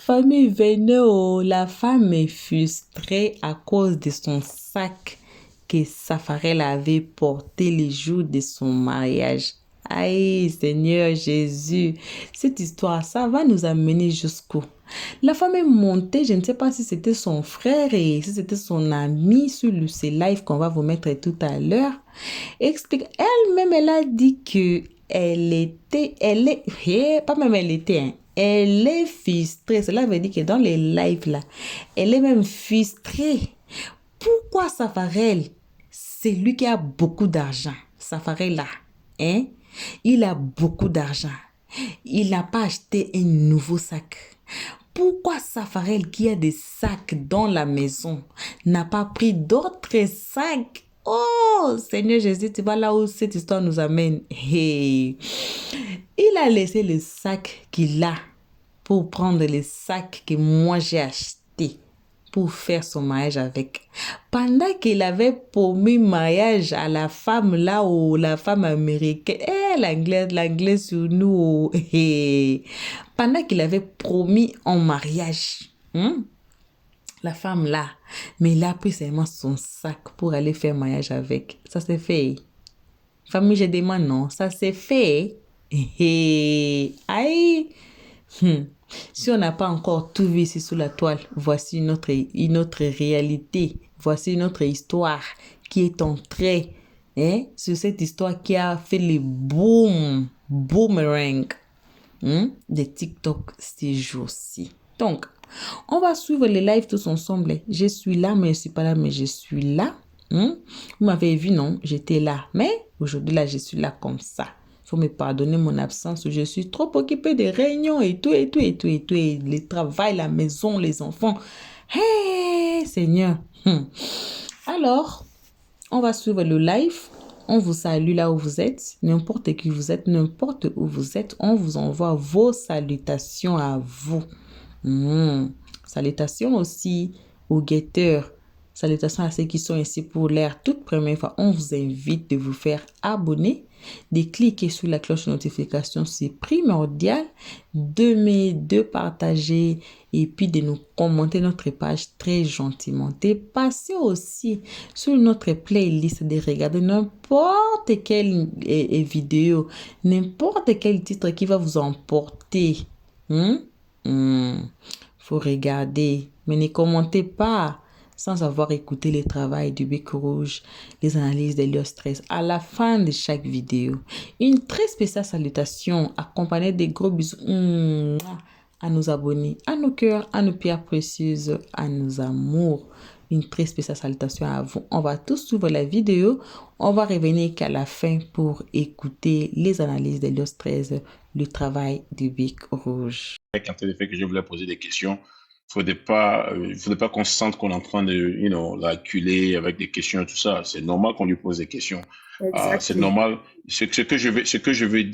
famille venait, oh, la femme est frustrée à cause de son sac que Safarel avait porté les jours de son mariage. Aïe, Seigneur Jésus, cette histoire, ça va nous amener jusqu'où? La femme est montée, je ne sais pas si c'était son frère et si c'était son ami sur ce live qu'on va vous mettre tout à l'heure. Explique, elle-même, elle a dit que pas même elle était, hein, elle est frustrée. Cela veut dire que dans les lives là, elle est même frustrée. Pourquoi Safarel, c'est lui qui a beaucoup d'argent, Safarel là, hein? Il a beaucoup d'argent. Il n'a pas acheté un nouveau sac. Pourquoi Safarel, qui a des sacs dans la maison, n'a pas pris d'autres sacs? Oh, Seigneur Jésus, tu vois là où cette histoire nous amène. Hey. Il a laissé le sac qu'il a pour prendre les sacs que moi j'ai achetés pour faire son mariage avec. Pendant qu'il avait promis mariage à la femme là, ou la femme américaine, l'anglaise sur nous, pendant qu'il avait promis en mariage, la femme là, mais il a pris seulement son sac pour aller faire mariage avec. Ça s'est fait. Famille, je demande non, ça s'est fait. Aïe. Si on n'a pas encore tout vu ici sous la toile, voici une autre réalité. Voici une autre histoire qui est entrée, sur cette histoire qui a fait le boomerang de TikTok ces jours-ci. Donc, on va suivre les lives tous ensemble. Je suis là, mais je ne suis pas là, mais je suis là. Vous m'avez vu, non? J'étais là. Mais aujourd'hui, là, je suis là comme ça. Il faut me pardonner mon absence. Je suis trop occupée des réunions et tout. Et le travail, la maison, les enfants. Hey, Seigneur. Alors, on va suivre le live. On vous salue là où vous êtes. N'importe qui vous êtes, n'importe où vous êtes. On vous envoie vos salutations à vous. Salutations aussi aux guetteurs. Salutations à ceux qui sont ici pour l'air toute première fois. On vous invite de vous faire abonner, de cliquer sur la cloche de notification, c'est primordial, de partager et puis de nous commenter notre page très gentiment. De passer aussi sur notre playlist, de regarder n'importe quelle vidéo, n'importe quel titre qui va vous emporter. Faut regarder, mais ne commentez pas sans avoir écouté le travail du Bec Rouge, les analyses d'Elios Stress à la fin de chaque vidéo. Une très spéciale salutation accompagnée des gros bisous à nos abonnés, à nos cœurs, à nos pierres précieuses, à nos amours. Une très spéciale salutation à vous. On va tous suivre la vidéo. On va revenir qu'à la fin pour écouter les analyses d'Elios 13, le travail du Bec Rouge. Quand le fait que je voulais poser des questions, il ne faudrait pas qu'on se sente qu'on est en train de l'acculer avec des questions et tout ça. C'est normal qu'on lui pose des questions. C'est normal. Ce que je veux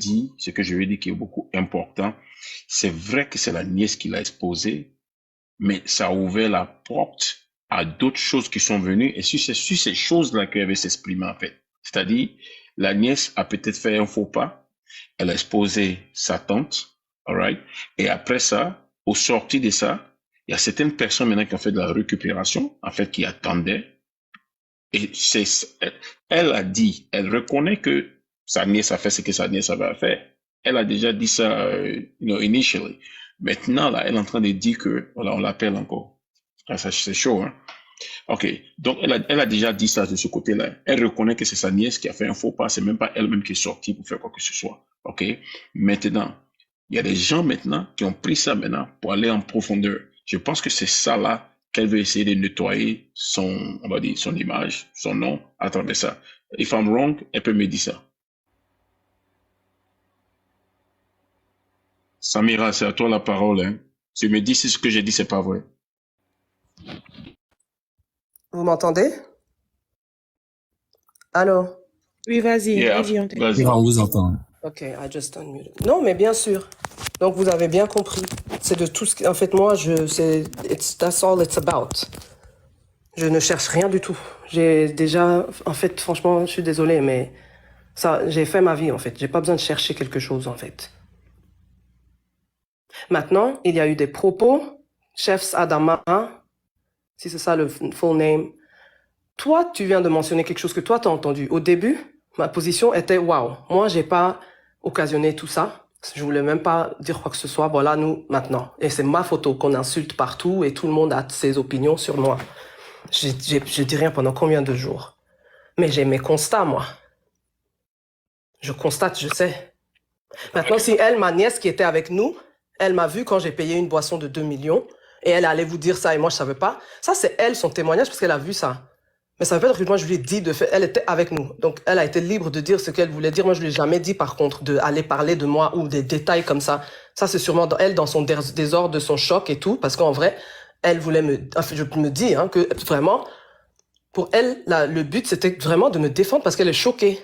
dire qui est beaucoup important, c'est vrai que c'est la nièce qui l'a exposé, mais ça a ouvert la porte à d'autres choses qui sont venues et sur ces choses-là qu'elle avait s'exprimer en fait. C'est-à-dire, la nièce a peut-être fait un faux pas, elle a exposé sa tante, alright, et après ça, au sorti de ça, il y a certaines personnes maintenant qui ont fait de la récupération, en fait, qui attendaient. Et elle a dit, elle reconnaît que sa nièce a fait ce que sa nièce avait fait. Elle a déjà dit ça, initially. Maintenant, là, elle est en train de dire que, voilà, on l'appelle encore. Ah, ça, c'est chaud, hein. Ok. Donc, elle a déjà dit ça de ce côté-là. Elle reconnaît que c'est sa nièce qui a fait un faux pas. C'est même pas elle-même qui est sortie pour faire quoi que ce soit. Ok. Maintenant, il y a des gens maintenant qui ont pris ça maintenant pour aller en profondeur. Je pense que c'est ça là qu'elle veut essayer de nettoyer son image, son nom à travers ça. If I'm wrong, elle peut me dire ça. Samira, c'est à toi la parole. Hein. Tu me dis si ce que j'ai dit, c'est pas vrai. Vous m'entendez? Allô? Oui, vas-y, Yeah, vas-y, on t'écoute. vas-y. On vous entend. Ok, I just unmuted. Non, mais bien sûr. Donc, vous avez bien compris. C'est de tout ce qui... En fait, moi, that's all it's about. Je ne cherche rien du tout. J'ai déjà... En fait, franchement, je suis désolée, mais... ça, j'ai fait ma vie, en fait. J'ai pas besoin de chercher quelque chose, en fait. Maintenant, il y a eu des propos Chefs Adama, si c'est ça le full name, toi, tu viens de mentionner quelque chose que toi, tu as entendu. Au début, ma position était, waouh, moi, j'ai pas occasionné tout ça. Je voulais même pas dire quoi que ce soit. Voilà, nous, maintenant. Et c'est ma photo qu'on insulte partout et tout le monde a ses opinions sur moi. Je dis rien pendant combien de jours. Mais j'ai mes constats, moi. Je constate, je sais. Maintenant, si elle, ma nièce qui était avec nous, elle m'a vu quand j'ai payé une boisson de 2 millions et elle allait vous dire ça et moi, je savais pas. Ça, c'est elle, son témoignage, parce qu'elle a vu ça. Mais ça veut pas dire que moi, je lui ai dit de faire. Elle était avec nous. Donc, elle a été libre de dire ce qu'elle voulait dire. Moi, je lui ai jamais dit, par contre, d'aller parler de moi ou des détails comme ça. Ça, c'est sûrement elle, dans son désordre, de son choc et tout. Parce qu'en vrai, elle voulait enfin, je me dis, que vraiment, pour elle, le but, c'était vraiment de me défendre parce qu'elle est choquée.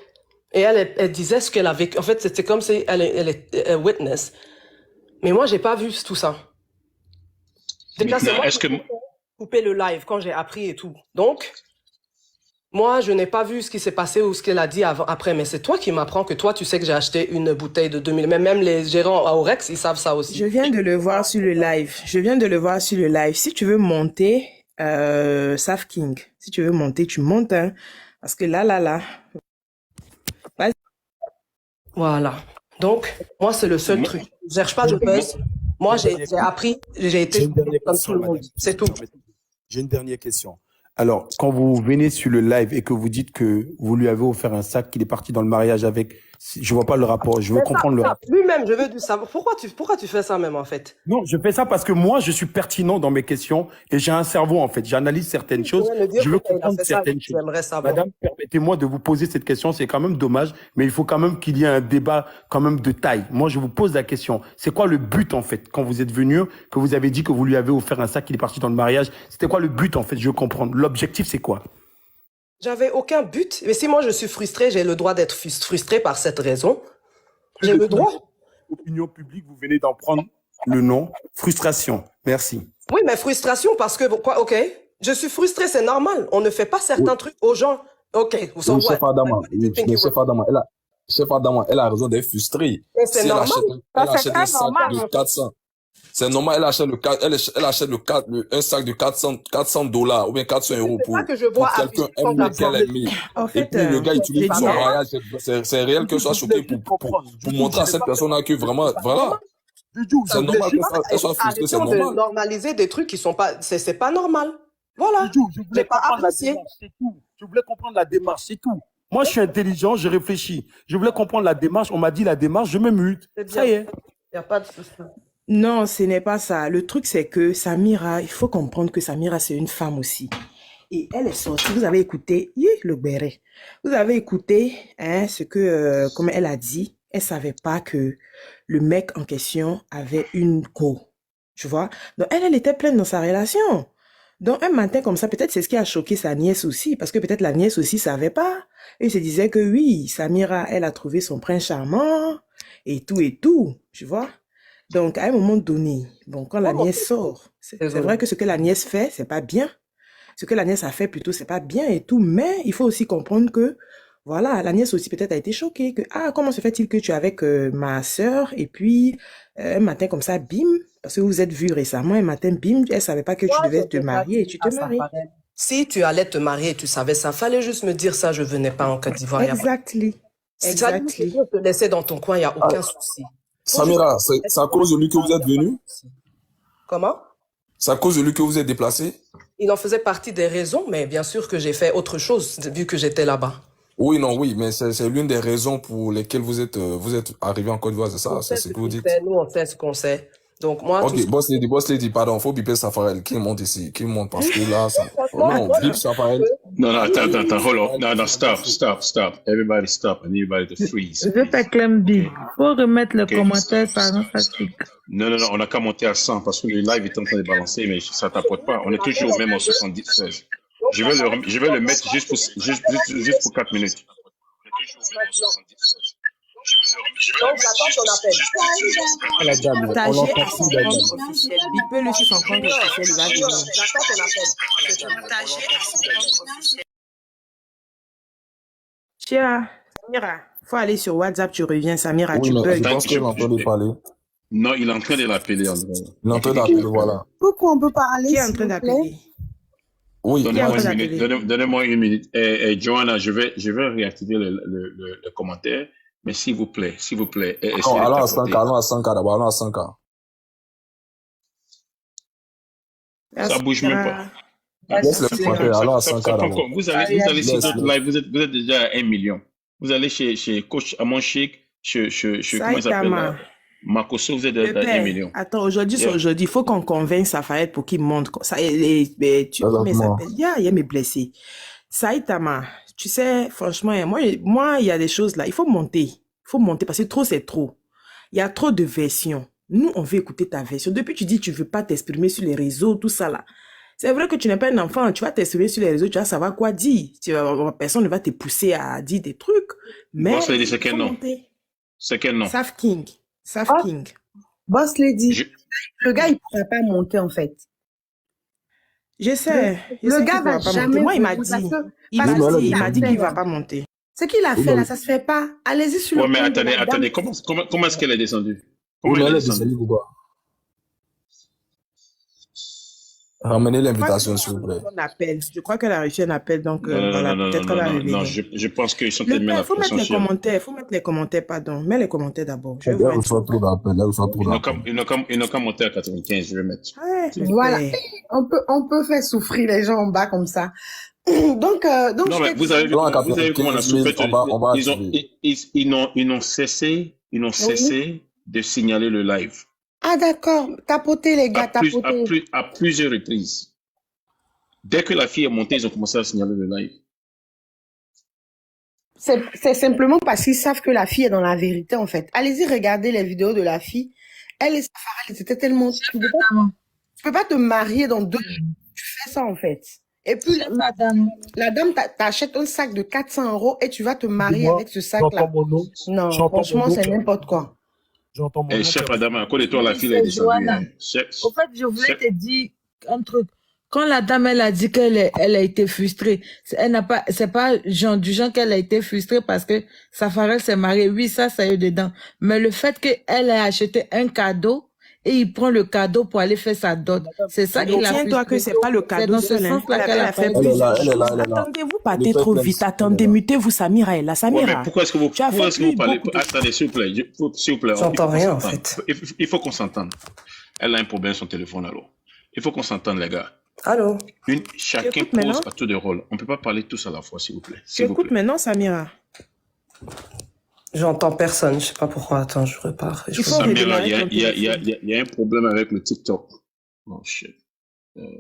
Et elle disait ce qu'elle avait. En fait, c'était comme si elle est witness. Mais moi, j'ai pas vu tout ça. Déjà, c'est moi qui ai coupé le live quand j'ai appris et tout. Donc, moi, je n'ai pas vu ce qui s'est passé ou ce qu'elle a dit après. Mais c'est toi qui m'apprends que toi, tu sais que j'ai acheté une bouteille de 2000. Mais même les gérants à Orex, ils savent ça aussi. Je viens de le voir sur le live. Si tu veux monter, Saf King, si tu veux monter, tu montes. Hein, parce que là. Voilà. Donc, moi, c'est le seul truc. Je cherche pas de buzz. Moi, j'ai appris, j'ai été comme tout le monde. C'est tout. J'ai une dernière question. Alors, quand vous venez sur le live et que vous dites que vous lui avez offert un sac, qu'il est parti dans le mariage avec, je vois pas le rapport. Je veux comprendre le rapport. Lui-même, je veux savoir. Pourquoi tu fais ça même, en fait? Non, je fais ça parce que moi, je suis pertinent dans mes questions et j'ai un cerveau, en fait. J'analyse certaines choses. Je veux comprendre certaines choses. Madame, permettez-moi de vous poser cette question. C'est quand même dommage, mais il faut quand même qu'il y ait un débat quand même de taille. Moi, je vous pose la question. C'est quoi le but, en fait, quand vous êtes venu, que vous avez dit que vous lui avez offert un sac, qu'il est parti dans le mariage? C'était quoi le but, en fait? Je veux comprendre. L'objectif, c'est quoi? J'avais aucun but. Mais si moi, je suis frustrée, j'ai le droit d'être frustrée par cette raison. J'ai le droit. Opinion publique, vous venez d'en prendre le nom. Frustration. Merci. Oui, mais frustration parce que, quoi, ok. Je suis frustrée, c'est normal. On ne fait pas certains trucs aux gens. Ok, vous savez. Chef Adama, elle a raison d'être frustrée. C'est normal. Elle achète un sac de 400. C'est normal, elle achète un sac de 400 dollars ou bien 400 euros pour quelqu'un qu'elle aime. Et puis le gars utilise son mariage. C'est réel que je sois choqué pour montrer à cette personne-là que vraiment, voilà. C'est normal qu'elle soit frustrée, c'est normal. De normaliser des trucs qui sont pas, c'est pas normal. Voilà. Je voulais comprendre la démarche, c'est tout. Je voulais comprendre la démarche, c'est tout. Moi, je suis intelligent, je réfléchis. Je voulais comprendre la démarche. On m'a dit la démarche, je me mute. Ça y est. Il n'y a pas de souci. Non, ce n'est pas ça. Le truc, c'est que Samira, il faut comprendre que Samira, c'est une femme aussi. Et elle est sortie. Vous avez écouté, le béret. Vous avez écouté ce que, comme elle a dit, elle savait pas que le mec en question avait une co. Tu vois? Donc, elle était pleine dans sa relation. Donc, un matin comme ça, peut-être c'est ce qui a choqué sa nièce aussi, parce que peut-être la nièce aussi savait pas. Et se disait que oui, Samira, elle a trouvé son prince charmant, et tout, tu vois? Donc, à un moment donné, bon, quand la nièce sort, c'est vrai que ce que la nièce fait, c'est pas bien. Ce que la nièce a fait plutôt, c'est pas bien et tout, mais il faut aussi comprendre que, voilà, la nièce aussi peut-être a été choquée, que, comment se fait-il que tu es avec ma sœur, et puis, un matin comme ça, bim, parce que vous vous êtes vus récemment, un matin, bim, elle savait pas que tu devais te marier et tu te maries. Si tu allais te marier et tu savais ça, fallait juste me dire ça, je venais pas en Côte d'Ivoire. Exactly. Si tu veux te laisser dans ton coin, il n'y a aucun souci. Samira, c'est à cause de lui que vous êtes venu? Comment? C'est à cause de lui que vous êtes déplacé? Il en faisait partie des raisons, mais bien sûr que j'ai fait autre chose vu que j'étais là-bas. Oui, mais c'est l'une des raisons pour lesquelles vous êtes arrivé en Côte d'Ivoire, c'est ça? C'est ce que vous dites? Nous, on sait ce qu'on sait. Donc, moi. Ok, Boss Lady, pardon, faut biper Safarel. Qui monte ici? Qui monte? Parce que là, non, bip Safarel. Non, attends, hold on. Non, stop. Everybody stop. I need everybody to freeze. Je t'acclame bien. Faut remettre le commentaire par un statique. Non, on n'a qu'à monter à 100 parce que le live est en train de balancer, mais ça t'apporte pas. On est toujours même en 76. Je vais le mettre juste pour 4 minutes. Donc, j'attends ton appel. La dame, on l'entend plus, la dame. Bipez-le sur son compte officiel, il va venir. J'attends ton appel. Samira, faut aller sur WhatsApp, tu reviens, Samira, Oui, tu mais peux. je pense qu'elle entend parler. Non, il est en train de l'appeler, André. Il est en train d'appeler, voilà. Pourquoi on peut parler, Qui est en train d'appeler? Oui. Donnez-moi une minute. Joanna, je vais réactiver le commentaire, mais s'il vous plaît, essayez allons de à 100K, allons à 100K d'abord, allons à 100K. Ça bouge même pas. Laisse les commentaires, allons à 100K d'abord. Vous allez sur d'autres live, vous êtes déjà à 1 million. Vous allez chez Coach Amon Sheikh, chez comment il s'appelle Makoso, vous êtes à 1 million. Attends, aujourd'hui, c'est aujourd'hui. Il faut qu'on convainque Safared pour qu'il monte. Ça, mais il y a mes blessés. Saïtama, tu sais, franchement, moi, il y a des choses là. Il faut monter. Il faut monter parce que trop, c'est trop. Il y a trop de versions. Nous, on veut écouter ta version. Depuis, tu dis que tu ne veux pas t'exprimer sur les réseaux, tout ça là. C'est vrai que tu n'es pas un enfant. Tu vas t'exprimer sur les réseaux, tu vas savoir quoi dire. Personne ne va te pousser à dire des trucs. Mais Boss Lady, c'est quel nom? C'est quel nom? Saf King. King. Boss Lady. Le gars, il ne pourra pas monter, en fait. Je sais. Le gars va jamais. Moi, il m'a dit. Il m'a dit qu'il ne va pas monter. Ce qu'il a fait là, ça se fait pas. Allez-y sur le. Ouais, mais attendez. Comment est-ce qu'elle est descendue? Comment elle est descendue, pourquoi? Ramenez l'invitation, s'il vous plaît. Je crois qu'elle a réussi un appel, donc peut-être qu'elle va arriver. Non, je pense qu'ils sont tellement la pression. Il faut mettre les commentaires, pardon. Mets les commentaires d'abord. Il faut trop d'appels. Ils n'ont qu'à monter à 95, je vais mettre. Voilà. On peut faire souffrir les gens en bas comme ça. Donc, non, mais vous avez vu comment on a souffert. Ils n'ont cessé de signaler le live. Ah d'accord, tapotez les gars, tapotez. À plusieurs reprises. Dès que la fille est montée, ils ont commencé à signaler le live. C'est simplement parce qu'ils savent que la fille est dans la vérité en fait. Allez-y, regardez les vidéos de la fille. Elle et Safarel, c'était tellement... Tu peux pas te marier dans 2 jours. Tu fais ça en fait. Et puis la dame t'achète un sac de 400 € et tu vas te marier avec ce sac-là. Non, franchement, c'est n'importe quoi. J'entends mon chef madame, à cause de toi, la fille est descendue. Au fait, je voulais te dire un truc. Quand la dame, elle a dit qu'elle a été frustrée, c'est pas du genre qu'elle a été frustrée parce que Safarel s'est marié. Oui, ça y est dedans. Mais le fait qu'elle ait acheté un cadeau et il prend le cadeau pour aller faire sa dot, c'est ça qu'il a fait. Tiens-toi que c'est pas le cadeau. C'est dans ce sens-là qu'elle a fait. Attendez-vous partez trop vite. Attendez, mutez-vous, Samira est là. Samira. Ouais, mais pourquoi est-ce que vous parlez? Attendez, s'il vous plaît. J'entends rien, en fait. Il faut qu'on s'entende. Elle a un problème sur son téléphone, alors. Il faut qu'on s'entende, les gars. Allô? Chacun pose à tour de rôle. On ne peut pas parler tous à la fois, s'il vous plaît. Écoute maintenant, Samira. J'entends personne, je ne sais pas pourquoi. Attends, je repars. Samira, il y a un problème avec le TikTok. Oh shit. Parce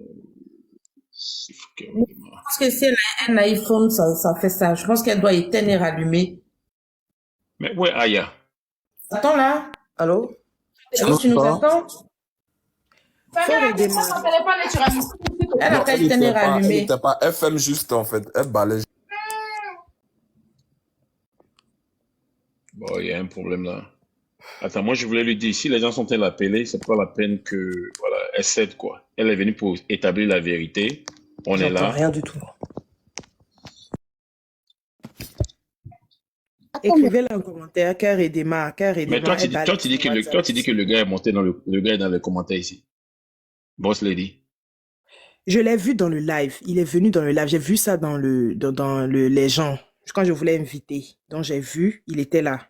que si elle a un iPhone, ça fait ça. Je pense qu'elle doit éteindre et rallumer. Mais où est Aya? Attends là. Allô? Tu nous attends? Elle a qu'à éteindre et rallumer. C'était pas FM juste en fait. Elle balait. Bon, il y a un problème là. Attends, moi je voulais lui dire, si les gens sont appelés, c'est pas la peine que, voilà, elle cède quoi. Elle est venue pour établir la vérité. On est là. Rien du tout. Écrivez-le en commentaire, Cœur et Déma. Mais toi, tu dis que le gars est monté le gars est dans les commentaires ici. Boss Lady. Je l'ai vu dans le live. Il est venu dans le live. J'ai vu ça dans les gens. Quand je voulais inviter. Donc, j'ai vu, il était là.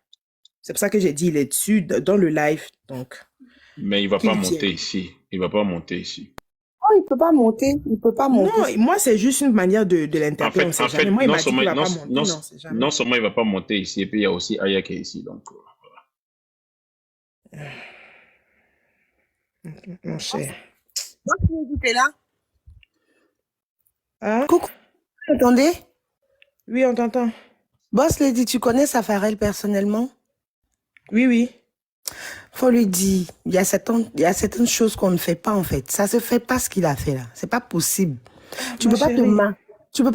C'est pour ça que j'ai dit, il est dessus, dans le live. Donc. Mais il va pas monter ici. Il va pas monter ici. Oh, il peut pas monter. Il peut pas monter. Non, moi, c'est juste une manière de l'interpeller. En fait, moi, il m'a dit qu'il va pas monter. Non seulement il va pas monter ici, et puis il y a aussi Aya qui est ici. Donc, voilà. Mon cher. Tu es là? Hein? Coucou. Vous m'entendez? Oui, on t'entend. Boss Lady, tu connais Safarel personnellement? Oui. Faut lui dire, il y a certaines choses qu'on ne fait pas en fait. Ça se fait pas ce qu'il a fait là. C'est pas possible. Tu peux pas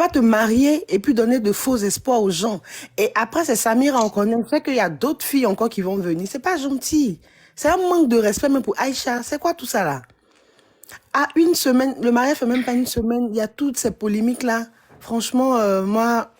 te marier et puis donner de faux espoirs aux gens. Et après, c'est Samira, on connaît. Le fait qu'il y a d'autres filles encore qui vont venir. C'est pas gentil. C'est un manque de respect même pour Aïcha. C'est quoi tout ça là? À une semaine, le mariage fait même pas une semaine. Il y a toutes ces polémiques là. Franchement, moi,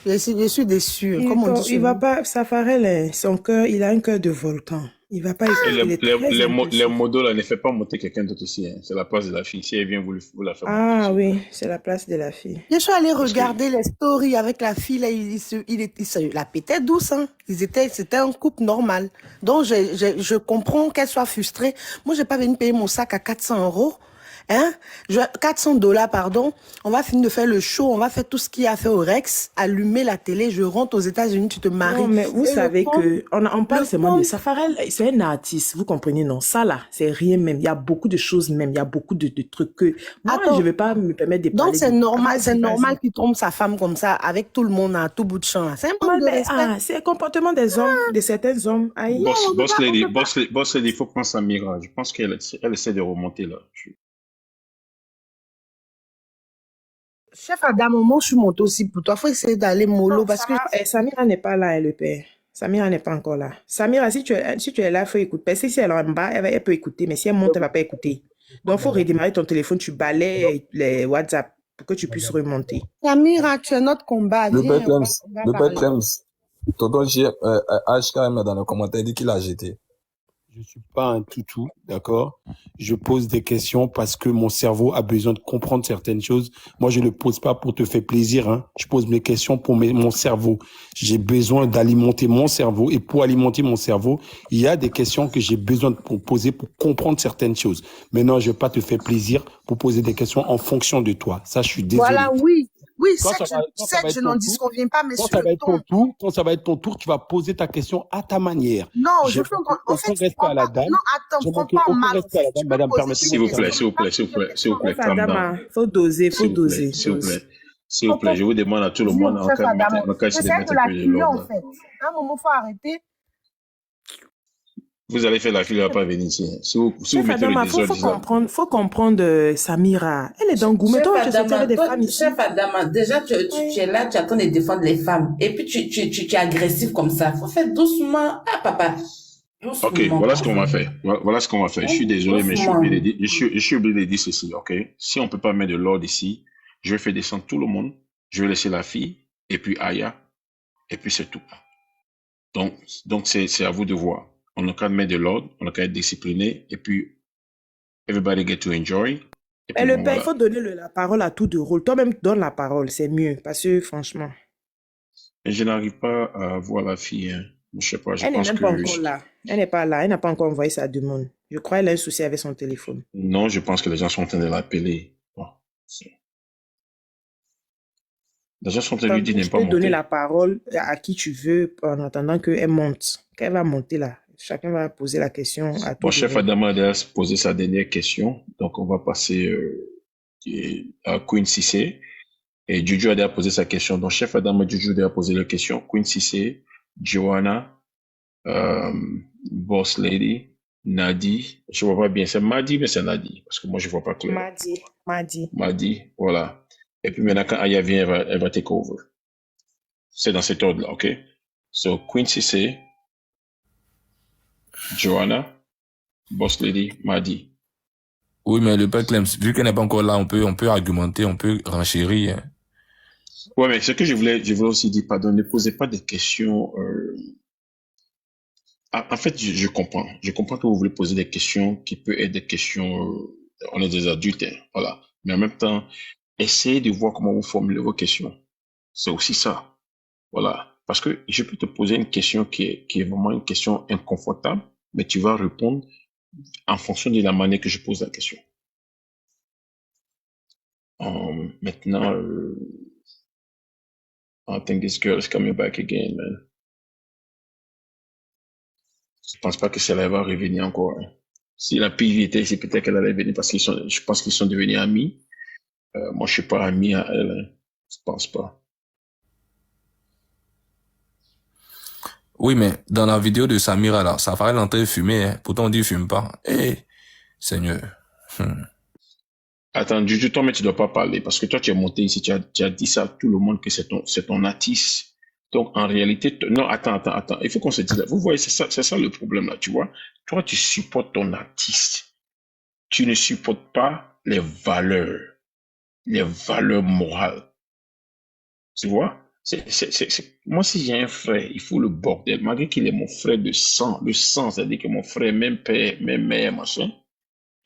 Je suis déçue. Comme on dit Il va pas, Safarel, son cœur, il a un cœur de volcan. Il va pas écouter. Les modos, là, ne fait pas monter quelqu'un d'autre ici. Hein. C'est la place de la fille. Si elle vient, vous la faites monter. Ah oui, c'est la place de la fille. Je suis allée regarder les stories avec la fille. Là, il la pétait douce. Hein. C'était un couple normal. Donc, je comprends qu'elle soit frustrée. Moi, j'ai pas venu payer mon sac à 400 €. Hein? $400, pardon. On va finir de faire le show, on va faire tout ce qu'il y a à faire au Rex, allumer la télé, je rentre aux États-Unis, tu te maries. Non, mais vous savez que on parle seulement de Safarel, c'est un artiste, vous comprenez, non? Ça là, c'est rien même. Il y a beaucoup de choses même, il y a beaucoup de trucs que moi, je vais pas me permettre de parler. Donc c'est normal qu'il trompe sa femme comme ça, avec tout le monde à tout bout de champ. C'est un manque de respect. C'est le comportement des hommes, de certains hommes. Boss Lady, il faut prendre Samira. Je pense qu'elle essaie de remonter là. Chef Adam, moi, je suis montée aussi pour toi. Il faut essayer d'aller mollo parce que... Samira n'est pas là, le père. Samira n'est pas encore là. Samira, si tu es là, il faut écouter. Parce que si elle est en bas, elle peut écouter. Mais si elle monte, elle ne va pas écouter. Donc, il faut redémarrer ton téléphone. Tu balayes les WhatsApp pour que tu puisses remonter. Samira, tu es notre combat. Le père Clems, tonton HKM dans le commentaire dit qu'il a jeté. Je suis pas un toutou, d'accord? Je pose des questions parce que mon cerveau a besoin de comprendre certaines choses. Moi, je le pose pas pour te faire plaisir, hein. Je pose mes questions pour mon cerveau. J'ai besoin d'alimenter mon cerveau et pour alimenter mon cerveau, il y a des questions que j'ai besoin de poser pour comprendre certaines choses. Maintenant, je vais pas te faire plaisir pour poser des questions en fonction de toi. Ça, je suis désolé. Voilà, oui. Oui, je n'en disconviens pas, mais quand ça va être ton tour, tu vas poser ta question à ta manière. Non, je fais en fait, respect à la dame. Non, attends, prends pas mal. Madame, permettez-moi. S'il vous plaît, calme down. Faut doser. S'il vous plaît, je vous demande à tout le monde en cas de mettre un peu de l'ordre. En fait. À un moment, il faut arrêter. Vous allez faire la fille, elle va pas venir ici. Si vous mettez le désordre, faut comprendre Samira. Elle est dans Goumé. Toi, tu sais des femmes ici. Chef Adama, déjà, tu es là, tu attends de défendre les femmes. Et puis, tu es agressif comme ça. Faut faire doucement. Ah, papa. Doucement, ok, voilà ce qu'on va faire. Voilà ce qu'on va faire. Je suis désolé, mais je suis obligé de dire ceci, ok? Si on peut pas mettre de l'ordre ici, je vais faire descendre tout le monde. Je vais laisser la fille, et puis Aya, et puis c'est tout. Donc c'est à vous de voir. On n'a qu'à mettre de l'ordre, on n'a qu'à être discipliné, et puis everybody get to enjoy. Mais le père, il faut donner la parole à tout de rôle. Toi-même, donne la parole, c'est mieux, parce que franchement. Et je n'arrive pas à voir la fille. Hein. Je sais pas, elle n'est même pas encore là. Elle n'est pas là, elle n'a pas encore envoyé sa demande. Je crois qu'elle a un souci avec son téléphone. Non, je pense que les gens sont en train de l'appeler. Bon. Les gens sont en train de lui dire n'est pas monté. Tu peux donner la parole à qui tu veux en attendant qu'elle monte. Quand elle va monter là, chacun va poser la question à tout. Bon, chef Adama a posé sa dernière question. Donc, on va passer à Queen Cissé. Et Juju a posé sa question. Donc, chef Adama Juju a posé la question. Queen Cissé, Joanna, Boss Lady, Nadi. Je vois pas bien. C'est Madi, mais c'est Nadi. Parce que moi, je vois pas clair. Madi, voilà. Et puis maintenant, quand Aya vient, elle va take over. C'est dans cet ordre-là, ok? So, Queen Cissé, Joanna, Boss Lady, Madi. Oui, mais le père Clems, vu qu'elle n'est pas encore là, on peut argumenter, on peut renchérir. Ouais, mais ce que je voulais aussi dire, pardon, ne posez pas des questions. En fait, je comprends. Je comprends que vous voulez poser des questions qui peuvent être des questions. On est des adultes, hein, voilà. Mais en même temps, essayez de voir comment vous formulez vos questions. C'est aussi ça, voilà. Parce que je peux te poser une question qui est vraiment une question inconfortable, mais tu vas répondre en fonction de la manière que je pose la question. Maintenant, I think this girl is coming back again, man. Je pense pas que celle-là va revenir encore. Hein. Si la pire était ici, peut-être qu'elle allait venir parce je pense qu'ils sont devenus amis. Moi, je suis pas ami à elle. Hein. Je pense pas. Oui, mais dans la vidéo de Samira, là, ça paraît l'entrée fumée, hein. Pourtant on dit fume pas. Seigneur. Attends, Juju, toi, mais tu dois pas parler parce que toi, tu es monté ici, tu as dit ça à tout le monde que c'est ton artiste. Donc, en réalité, non, attends. Il faut qu'on se dise là. Vous voyez, c'est ça le problème là, tu vois. Toi, tu supportes ton artiste. Tu ne supportes pas les valeurs morales. Tu vois? Moi, si j'ai un frère, il faut le bordel. Malgré qu'il est mon frère de sang, le sang, c'est-à-dire que mon frère, même père, même mère, machin,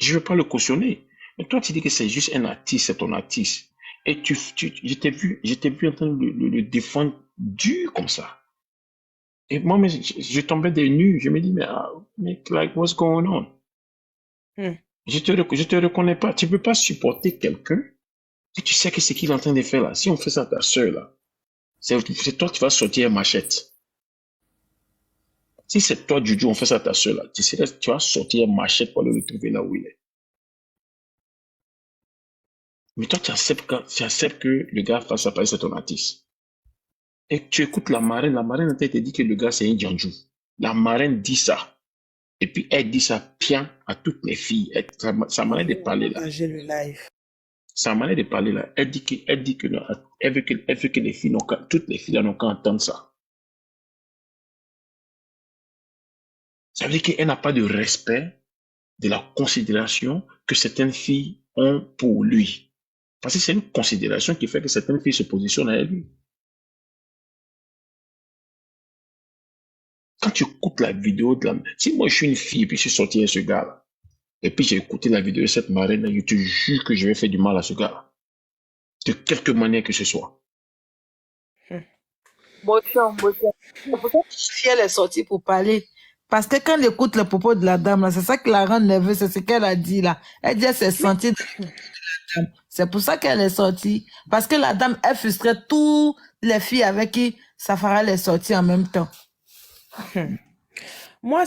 je ne veux pas le cautionner. Mais toi, tu dis que c'est juste un artiste, c'est ton artiste. Et je t'ai vu en train de le défendre dur comme ça. Et moi, mais je tombais des nues. Je me dis, mais like, what's going on? Je te reconnais pas. Tu peux pas supporter quelqu'un et tu sais que ce qu'il est en train de faire là. Si on fait ça à ta soeur là, c'est toi qui vas sortir machette. Si c'est toi, Juju, on fait ça à ta soeur là, tu vas sortir machette pour aller le trouver là où il est. Mais toi, tu acceptes que le gars fasse apparaître c'est ton artiste. Et tu écoutes la marraine elle te dit que le gars c'est un Djanjou. La marraine dit ça. Et puis elle dit ça bien à toutes les filles. Sa manière de parler là. J'ai le live. Sa manière de parler là, elle dit que non, elle veut que les filles toutes les filles n'ont qu'à entendre ça. Ça veut dire qu'elle n'a pas de respect de la considération que certaines filles ont pour lui. Parce que c'est une considération qui fait que certaines filles se positionnent à lui. Quand tu écoutes la vidéo de la... Si moi je suis une fille et puis je suis sorti avec ce gars-là, et puis j'ai écouté la vidéo de cette marraine, je te jure que je vais faire du mal à ce gars-là. De quelque manière que ce soit. Si elle est sortie pour parler. Parce que quand elle écoute le propos de la dame, là, c'est ça qui la rend nerveuse, c'est ce qu'elle a dit là. Elle dit qu'elle s'est sentie. C'est pour ça qu'elle est sortie. Parce que la dame, elle frustrait toutes les filles avec qui Safarel est sortie en même temps. Moi,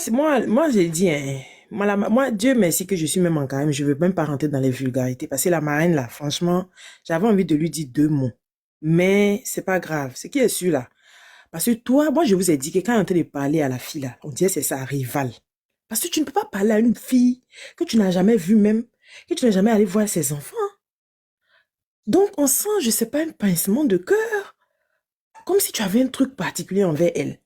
j'ai dit, hein, moi, Dieu merci que je suis même en carême, je veux même pas rentrer dans les vulgarités, parce que la marraine, là, franchement, j'avais envie de lui dire 2 mots. Mais c'est pas grave, ce qui est sûr, là. Parce que toi, moi, je vous ai dit que quand on est en train de parler à la fille, là, on dirait que c'est sa rivale. Parce que tu ne peux pas parler à une fille que tu n'as jamais vue même, que tu n'as jamais allé voir ses enfants. Donc, on sent, je sais pas, un pincement de cœur. Comme si tu avais un truc particulier envers elle.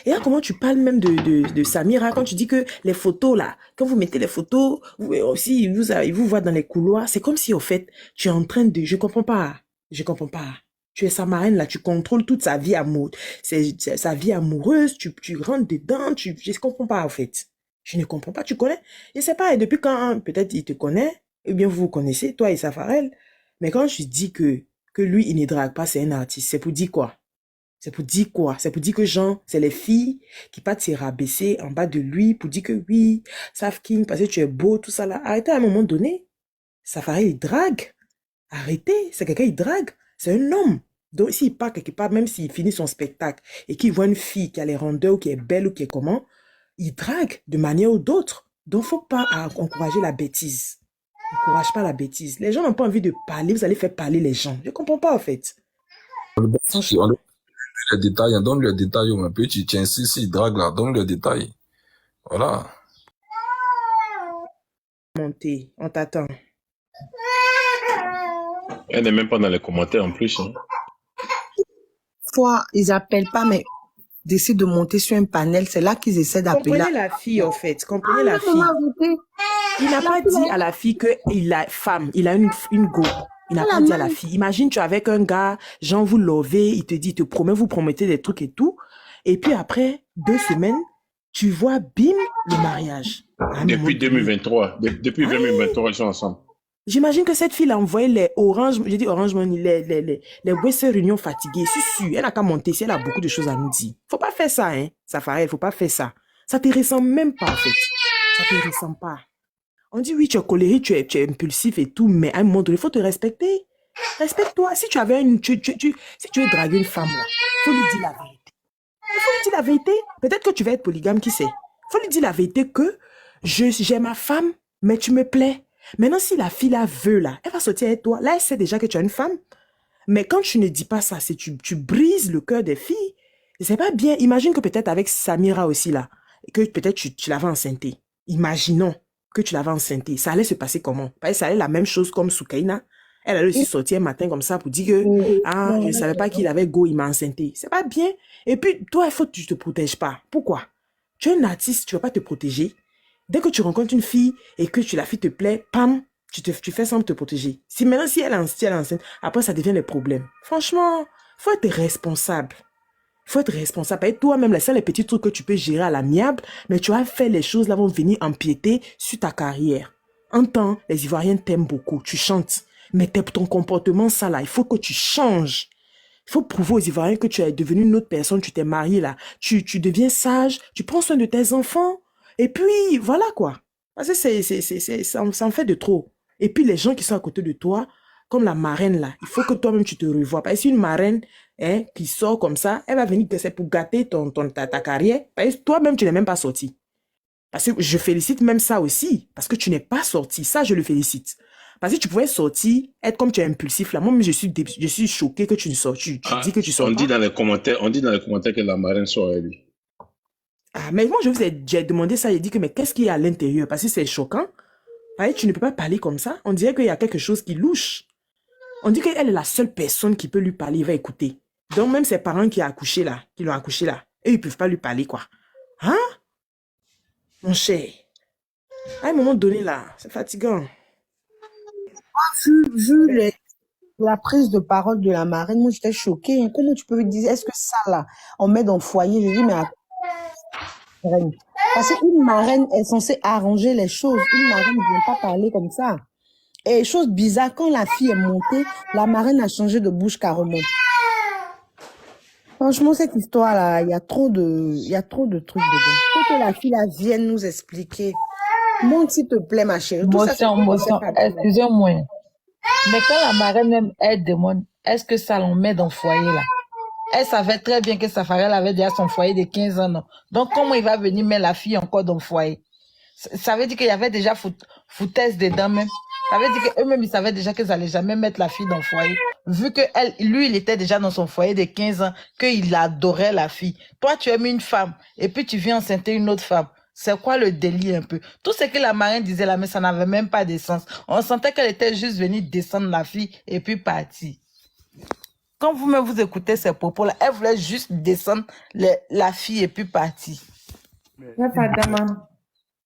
Et là, comment tu parles même de Samira, quand tu dis que les photos, là, quand vous mettez les photos, aussi, il vous voit dans les couloirs, c'est comme si, au fait, tu es en train de... Je comprends pas. Tu es sa marraine, là, tu contrôles toute sa vie amoureuse. C'est sa vie amoureuse, tu rentres dedans, je ne comprends pas, en fait. Je ne comprends pas, tu connais. Je sais pas, et depuis quand, peut-être, il te connaît, ou bien vous vous connaissez, toi et Safarel. Mais quand je dis que lui, il ne drague pas, c'est un artiste, c'est pour dire quoi? C'est pour dire quoi? C'est pour dire que genre, c'est les filles qui partent se rabaisser en bas de lui pour dire que oui, Saf King, parce que tu es beau, tout ça là. Arrêtez à un moment donné. Safarel, il drague. Arrêtez, c'est quelqu'un, il drague. C'est un homme. Donc, s'il part quelque part, même s'il finit son spectacle et qu'il voit une fille qui a les rondeurs ou qui est belle ou qui est comment, il drague de manière ou d'autre. Donc, faut pas encourager la bêtise. N'encourage pas la bêtise. Les gens n'ont pas envie de parler, vous allez faire parler les gens. Je comprends pas, en fait. Les détails, donne le détail, un peu, tu insistes, si drague là, donne le détail. Voilà. Montez, on t'attend. Elle n'est même pas dans les commentaires en plus. Hein. Fois, ils appellent pas, mais décident de monter sur un panel, c'est là qu'ils essaient d'appeler. Comprenez la fille, en fait. Comprenez la fille. Il n'a pas dit à la fille qu'il a femme, il a une go. Il n'a pas dit à la fille. Imagine, tu es avec un gars, genre vous lovez, il te dit, il te promet, vous promettez des trucs et tout. Et puis après 2 semaines, tu vois, bim, le mariage. Depuis 2023. Depuis 2023, ils sont ensemble. J'imagine que cette fille a envoyé les Orange, j'ai dit Orange Money, les Western Réunion fatiguées. C'est sûr, elle n'a qu'à monter si elle a beaucoup de choses à nous dire. Faut pas faire ça, hein, Safarel, faut pas faire ça. Ça te ressemble même pas, en fait. Ça te ressemble pas. On dit oui, tu es colérique, tu es impulsif et tout, mais à un moment donné, il faut te respecter. Respecte-toi. Si tu avais si tu veux draguer une femme, là, faut lui dire la vérité. Il faut lui dire la vérité. Peut-être que tu vas être polygame, qui sait. Faut lui dire la vérité que j'ai ma femme, mais tu me plais. Maintenant, si la fille la veut, là, elle va sortir avec toi. Là, elle sait déjà que tu as une femme. Mais quand tu ne dis pas ça, c'est tu brises le cœur des filles. C'est pas bien. Imagine que peut-être avec Samira aussi, là, que peut-être tu l'avais enceintée. Imaginons que tu l'avais enceintée. Ça allait se passer comment? Parce que ça allait la même chose comme Soukaina. Elle allait aussi sortir un matin comme ça pour dire que je ne savais pas qu'il avait go, il m'a enceinté. C'est pas bien. Et puis, toi, il faut que tu ne te protèges pas. Pourquoi? Tu es un artiste, tu ne vas pas te protéger. Dès que tu rencontres une fille et que la fille te plaît, pam, tu fais semblant de te protéger. Si elle est enceinte, après ça devient les problèmes. Franchement, faut être responsable. Il faut être responsable. Et toi-même, là, c'est les petits trucs que tu peux gérer à l'amiable, mais tu vas faire les choses là vont venir empiéter sur ta carrière. En temps, les Ivoiriens t'aiment beaucoup, tu chantes. Mais ton comportement, ça là, il faut que tu changes. Il faut prouver aux Ivoiriens que tu es devenu une autre personne, tu t'es marié là. Tu deviens sage, tu prends soin de tes enfants. Et puis, voilà quoi. Parce que ça en fait de trop. Et puis, les gens qui sont à côté de toi, comme la marraine là, il faut que toi-même tu te revoies. Parce que si une marraine qui sort comme ça, elle va venir que c'est pour gâter ta carrière. Parce que toi-même, tu n'es même pas sorti. Parce que je félicite même ça aussi. Parce que tu n'es pas sorti. Ça, je le félicite. Parce que tu pouvais sortir, être comme tu es impulsif là. Moi, je suis choqué que tu ne sors. Tu dis que tu sors on pas. dit dans les commentaires que la marraine sort à lui. Ah, mais moi, j'ai demandé ça. J'ai dit que, mais qu'est-ce qu'il y a à l'intérieur? Parce que c'est choquant. Parce que tu ne peux pas parler comme ça. On dirait qu'il y a quelque chose qui louche. On dit qu'elle est la seule personne qui peut lui parler. Il va écouter. Donc, même ses parents qui l'ont accouché là, eux, ils ne peuvent pas lui parler, quoi. Hein? Mon cher. À un moment donné, là, c'est fatigant. Vu la prise de parole de la marraine, moi, j'étais choquée. Hein. Comment tu peux me dire, est-ce que ça, là, on met dans le foyer? Je dis, mais parce qu'une marraine est censée arranger les choses. Une marraine ne vient pas parler comme ça. Et chose bizarre, quand la fille est montée, la marraine a changé de bouche carrément. Franchement, cette histoire-là, il y a trop de trucs dedans. Faut que la fille là vienne nous expliquer. Monte, s'il te plaît, ma chérie. Motion, excusez-moi. Mais quand la marraine même, elle demande, est-ce que ça l'on met dans le foyer là? Elle savait très bien que Safarel avait déjà son foyer de 15 ans. Non? Donc, comment il va venir mettre la fille encore dans le foyer? Ça veut dire qu'il y avait déjà foutaise dedans même. Ça veut dire qu'eux-mêmes, ils savaient déjà qu'ils n'allaient jamais mettre la fille dans le foyer. Vu que lui, il était déjà dans son foyer de 15 ans, qu'il adorait la fille. Toi, tu aimes une femme, et puis tu viens enceinter une autre femme. C'est quoi le délire un peu? Tout ce que la marraine disait là, mais ça n'avait même pas de sens. On sentait qu'elle était juste venue descendre la fille, et puis partir. Quand vous-même vous écoutez ces propos-là, elle voulait juste descendre la fille et puis partir.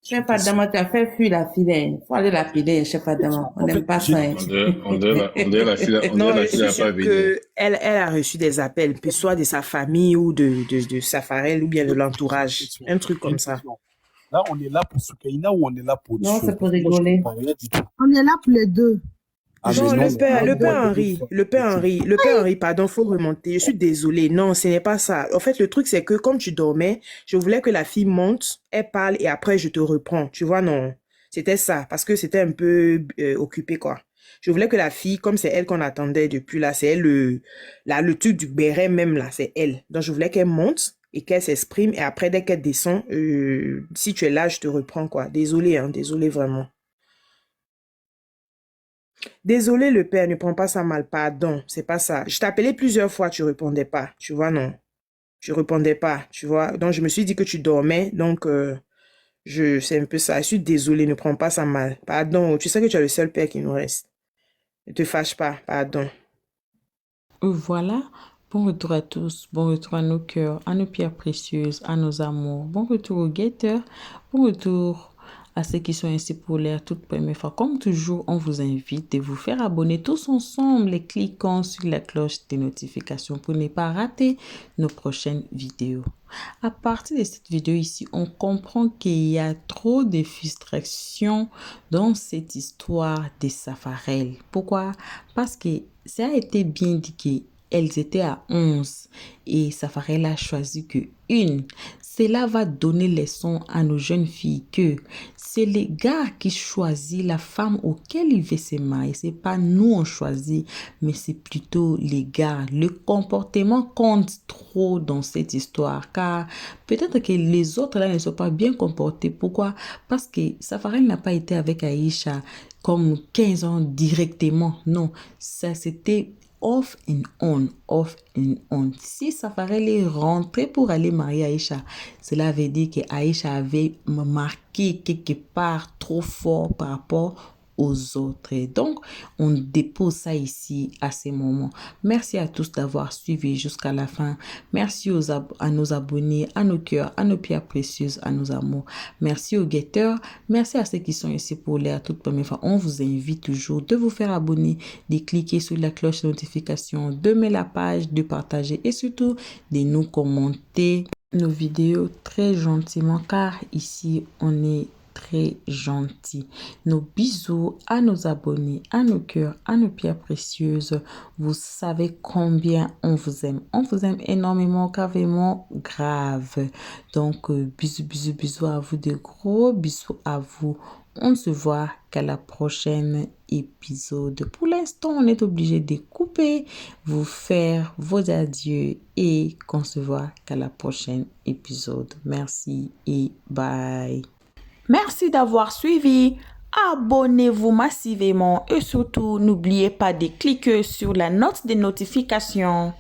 Chef Adama, tu as fait fuir la fille. Il faut aller l'appeler, chef Adama. On n'aime pas ça. On dirait la fille n'a pas vu. Elle a reçu des appels, que ce soit de sa famille ou de Safarel ou bien de l'entourage. Un truc comme ça. Là, on est là pour Soukaina ou on est là pour... Non, c'est pour rigoler. On est là pour les deux. Ah, non, non, le père Henri, pardon, faut remonter. Je suis désolée. Non, ce n'est pas ça. En fait, le truc, c'est que comme tu dormais, je voulais que la fille monte, elle parle et après, je te reprends. Tu vois, non. C'était ça, parce que c'était un peu occupé, quoi. Je voulais que la fille, comme c'est elle qu'on attendait depuis là, c'est elle, le truc du béret même là, c'est elle. Donc, je voulais qu'elle monte et qu'elle s'exprime et après, dès qu'elle descend, si tu es là, je te reprends, quoi. Désolée, hein, désolée vraiment. Désolé, le père, ne prends pas ça mal, pardon, c'est pas ça. Je t'appelais plusieurs fois, tu répondais pas, tu vois, non. Je répondais pas, tu vois. Donc, je me suis dit que tu dormais, donc, c'est un peu ça. Je suis désolée, ne prends pas ça mal. Pardon, tu sais que tu es le seul père qui nous reste. Ne te fâche pas, pardon. Voilà. Bon retour à tous, bon retour à nos cœurs, à nos pierres précieuses, à nos amours. Bon retour aux guetteurs, bon retour à ceux qui sont ainsi pour l'air toute première fois. Comme toujours, on vous invite de vous faire abonner tous ensemble et cliquant sur la cloche des notifications pour ne pas rater nos prochaines vidéos. À partir de cette vidéo ici, on comprend qu'il y a trop de frustration dans cette histoire des Safarel. Pourquoi? Parce que ça a été bien dit qu'elles étaient à 11 et Safarel a choisi que une. Cela va donner leçon à nos jeunes filles que c'est les gars qui choisissent la femme auquel ils veulent se marier. C'est pas nous on choisit, mais c'est plutôt les gars. Le comportement compte trop dans cette histoire car peut-être que les autres là ne sont pas bien comportés. Pourquoi? Parce que Safarel n'a pas été avec Aïcha comme 15 ans directement. Non, ça c'était off and on, off and on. Si Safarel est rentré pour aller marier Aïcha, cela veut dire que Aïcha avait marqué quelque part trop fort par rapport aux autres. Et donc, on dépose ça ici à ces moments. Merci à tous d'avoir suivi jusqu'à la fin. Merci à nos abonnés, à nos cœurs, à nos pierres précieuses, à nos amours. Merci aux guetteurs. Merci à ceux qui sont ici pour les à toute première fois. On vous invite toujours de vous faire abonner, de cliquer sur la cloche de notification, de mettre la page, de partager et surtout de nous commenter nos vidéos très gentiment car ici on est très gentil. Nos bisous à nos abonnés, à nos cœurs, à nos pierres précieuses. Vous savez combien on vous aime. On vous aime énormément, carrément grave. Donc, bisous, bisous, bisous à vous, de gros bisous à vous. On se voit qu'à la prochaine épisode. Pour l'instant, on est obligé de couper, vous faire vos adieux et qu'on se voit qu'à la prochaine épisode. Merci et bye. Merci d'avoir suivi. Abonnez-vous massivement et surtout, n'oubliez pas de cliquer sur la note de notification.